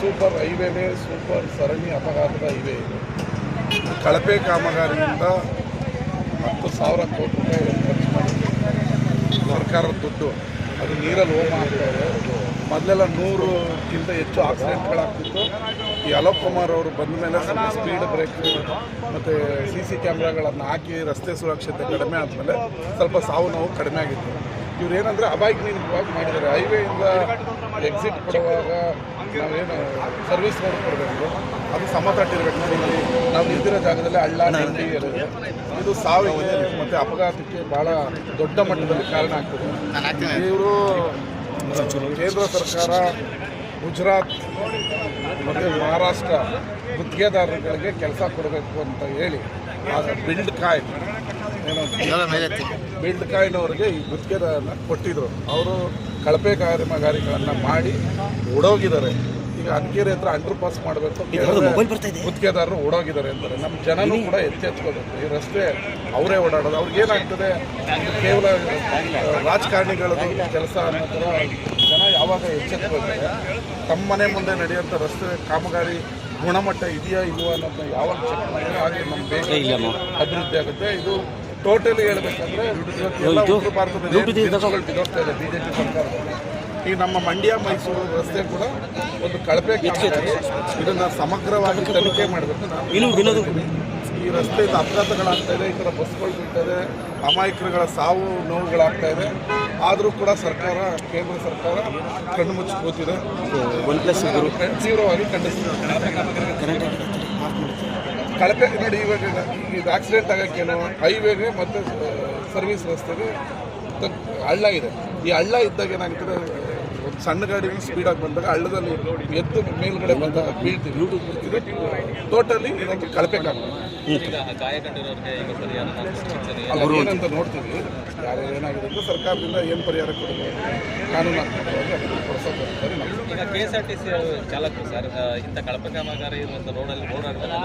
Super ಹೈವೇನೇ super ಸರಣಿ ಅಪಘಾತದ highway ಇದು. ಕಳಪೆ ಕಾಮಗಾರಿಯಿಂದ 10,000 ಕೋಟಿ ರೂಪಾಯಿ ಖರ್ಚು ಮಾಡಿ ಸರ್ಕಾರದ ದುಡ್ಡು ಅದು ನೀರಲ್ಲಿ ಹೋಮ ಆಗ್ತಾ ಇದೆ. ಮೊದಲೆಲ್ಲ 100ಕ್ಕಿಂತ ಹೆಚ್ಚು ಆಕ್ಸಿಡೆಂಟ್ಗಳಾಗ್ತಿತ್ತು. ಈ ಅಲೋಕ್ ಕುಮಾರ್ ಅವರು ಬಂದ ಮೇಲೆ ಸ್ವಲ್ಪ ಸ್ಪೀಡ್ ಬ್ರೇಕ್ ಮತ್ತು CC ಕ್ಯಾಮ್ರಾಗಳನ್ನು ಹಾಕಿ ರಸ್ತೆ ಸುರಕ್ಷತೆ ಕಡಿಮೆ ಆದಮೇಲೆ ಸ್ವಲ್ಪ ಸಾವು ನೋವು ಕಡಿಮೆ ಆಗಿತ್ತು. ಇವ್ರು ಏನಂದರೆ ಅಬಾಯ್ನಿಕವಾಗಿ ಮಾಡಿದ್ದಾರೆ. ಹೈವೇಯಿಂದ ಎಕ್ಸಿಟ್ ಕೊಡುವಾಗ ನಾವೇನು ಸರ್ವಿಸ್ ರೋಡ್ ಕೊಡಬೇಕು, ಅದು ಸಮತಟ್ಟಿರಬೇಕು. ನೋಡಿ, ನಾವು ನಿಂತಿರೋ ಜಾಗದಲ್ಲಿ ಹಳ್ಳ ನಂದಿ ಇರೋದು, ಇದು ಸಾವಿಗೆ ಮತ್ತು ಅಪಘಾತಕ್ಕೆ ಭಾಳ ದೊಡ್ಡ ಮಟ್ಟದಲ್ಲಿ ಕಾರಣ ಆಗ್ತದೆ. ಇವರು ಕೇಂದ್ರ ಸರ್ಕಾರ, ಗುಜರಾತ್ ಮತ್ತು ಮಹಾರಾಷ್ಟ್ರ ಗುತ್ತಿಗೆದಾರರುಗಳಿಗೆ ಕೆಲಸ ಕೊಡಬೇಕು ಅಂತ ಹೇಳಿ ಬಿಲ್ಡ್ಕಾಯ್ನವ್ರಿಗೆ ಈ ಗುತ್ತಿಗೆದಾರನ ಕೊಟ್ಟಿದ್ರು. ಅವರು ಕಳಪೆ ಕಾಮಗಾರಿಗಳನ್ನು ಮಾಡಿ ಓಡೋಗಿದ್ದಾರೆ. ಈಗ ಅನ್ಕೇರಿ ಹತ್ರ ಅಂಡರ್ ಪಾಸ್ ಮಾಡಬೇಕು, ಗುತ್ತಿಗೆದಾರರು ಓಡೋಗಿದ್ದಾರೆ ಅಂತಾರೆ. ನಮ್ಮ ಜನನೂ ಕೂಡ ಎಚ್ಚೆತ್ಕೋಬೇಕು. ಈ ರಸ್ತೆ ಅವರೇ ಓಡಾಡೋದು. ಅವ್ರಿಗೇನಾಗ್ತದೆ, ಕೇವಲ ರಾಜಕಾರಣಿಗಳದ್ದು ಕೆಲಸ ಅನ್ನೋ ಥರ ಜನ ಯಾವಾಗ ಎಚ್ಚೆತ್ಕೋತಾರೆ, ತಮ್ಮ ಮನೆ ಮುಂದೆ ನಡೆಯುವಂಥ ರಸ್ತೆ ಕಾಮಗಾರಿ ಗುಣಮಟ್ಟ ಇದೆಯಾ ಇಲ್ವಾ ಅನ್ನೋದನ್ನ ಯಾವಾಗ ಚೆಕ್ ಮಾಡಿದ್ರೆ ಹಾಗೆ ನಮ್ಮ ದೇಶ ಅಭಿವೃದ್ಧಿ ಆಗುತ್ತೆ. ಇದು ಟೋಟಲಿ ಹೇಳ್ಬೇಕಂದ್ರೆ ಉತ್ತರ ಭಾರತದಲ್ಲಿ ಬಿದ್ದೋಗ್ತಾ ಇದೆ BJP ಸರ್ಕಾರದಲ್ಲಿ. ಈಗ ನಮ್ಮ ಮಂಡ್ಯ ಮೈಸೂರು ರಸ್ತೆ ಕೂಡ ಒಂದು ಕಳಪೆ ಕಾಮಗಾರಿ. ಇದನ್ನು ಸಮಗ್ರವಾಗಿ ತನಿಖೆ ಮಾಡಬೇಕು. ಈ ರಸ್ತೆಯಿಂದ ಅಪಘಾತಗಳಾಗ್ತಾ ಇದೆ, ಈ ಥರ ಬಸ್ಗಳು ಬಿಡ್ತಾರೆ, ಅಮಾಯಕರುಗಳ ಸಾವು ನೋವುಗಳಾಗ್ತಾ ಇದೆ. ಆದರೂ ಕೂಡ ಸರ್ಕಾರ, ಕೇಂದ್ರ ಸರ್ಕಾರ ಕಣ್ಣು ಮುಚ್ಚಿ ಕೂತಿದೆ. ತೀವ್ರವಾಗಿ ಖಂಡಿಸ್ತಿದೆ. ಕಳಪೆ ನೋಡಿ, ಇವಾಗ ಇದು ಆಕ್ಸಿಡೆಂಟ್ ಆಗೋಕ್ಕೇನು ಹೈವೇಗೆ ಮತ್ತು ಸರ್ವಿಸ್ ರಸ್ತೆಗೆ ಹಳ್ಳ ಇದೆ. ಈ ಹಳ್ಳ ಇದ್ದಾಗ ಏನಾಗ್ತದೆ, ಒಂದು ಸಣ್ಣ ಗಾಡಿ ಸ್ಪೀಡಾಗಿ ಬಂದಾಗ ಹಳ್ಳದಲ್ಲಿ ಎದ್ದು ಮೇಲ್ಗಡೆ ಬಂದಾಗ ಬೀಳ್ತೀವಿ. ಇದು ಟೋಟಲಿ ಇದೊಂದು ಕಳಪೆ ಏನಂತ ನೋಡ್ತೀವಿ. ಯಾರು ಏನಾಗಿದೆ ಅಂತ ಸರ್ಕಾರದಿಂದ ಏನು ಪರಿಹಾರ ಕೊಡಬೇಕು, ಕಾನೂನಾತ್ಮಕವಾಗಿ ಅದನ್ನು ಕೊಡಿಸೋಕೆ KSRTC ಚಾಲಕರು ಸರ್ ಇಂಥ ಕಳಪೆ ಕಾಮಗಾರಿ ಇರುವಂಥ ರೋಡಲ್ಲಿ ಓಡಾಡ್ತಾರೆ.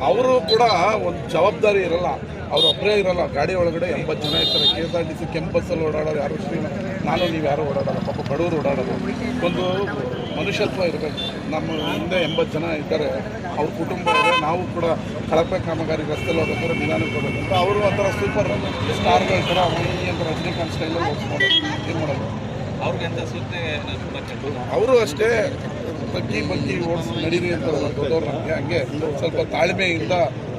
ಅವರು ಕೂಡ ಒಂದು ಜವಾಬ್ದಾರಿ ಇರಲ್ಲ, ಅವ್ರು ಒಬ್ಬರೇ ಇರಲ್ಲ. ಗಾಡಿ ಒಳಗಡೆ 80 ಜನ ಇರ್ತಾರೆ. KSRTC ಕೆಂಪು ಬಸ್ಸಲ್ಲಿ ಓಡಾಡೋದು ಯಾರು ನಾನು ನೀವು ಯಾರು ಓಡಾಡಲ್ಲ, ಪಾಪ ಬಡವರು ಓಡಾಡೋದು. ಒಂದು ಮನುಷ್ಯತ್ವ ಇರಬೇಕು. ನಮ್ಮ ಹಿಂದೆ 80 ಜನ ಇದ್ದಾರೆ, ಅವ್ರ ಕುಟುಂಬ ಇದೆ. ನಾವು ಕೂಡ ಕಳಪೆ ಕಾಮಗಾರಿ ರಸ್ತೆಯಲ್ಲಿ ಹೋಗ್ಬೇಕಾದ್ರೆ ನಿಧಾನಕ್ಕೆ ಹೋಗ್ಬೇಕಂತ ಅವರು ಒಂಥರ ಸೂಪರ್ ಸ್ಟಾರ್ಗಳ ಥರ ಅಂತ ರಜನಿಕಾಂತ್ ಸ್ಟೈಲಲ್ಲಿ ಓಡಿಸ್ಬೋದು. ಏನು ಮಾಡೋದು, ಅವ್ರಿಗೆ ಅಂತ ಸೂಚನೆ ಅವರು ಅಷ್ಟೇ ಬಗ್ಗಿ ಓಡಿಸಿ ನಡೀರಿ ಅಂತ ದೊಡ್ಡವ್ರು ನಮಗೆ. ಹಂಗೆ ಸ್ವಲ್ಪ ತಾಳ್ಮೆಯಿಂದ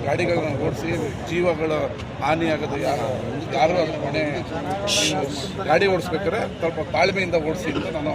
ಗಾಡಿಗಳನ್ನ ಓಡಿಸಿ ಜೀವಗಳ ಹಾನಿಯಾಗೋದು ಯಾರು ಅದ್ರ ಮನೆ ಗಾಡಿ ಓಡಿಸ್ಬೇಕಾದ್ರೆ ಸ್ವಲ್ಪ ತಾಳ್ಮೆಯಿಂದ ಓಡಿಸಿ ಅಂತ ನಾನು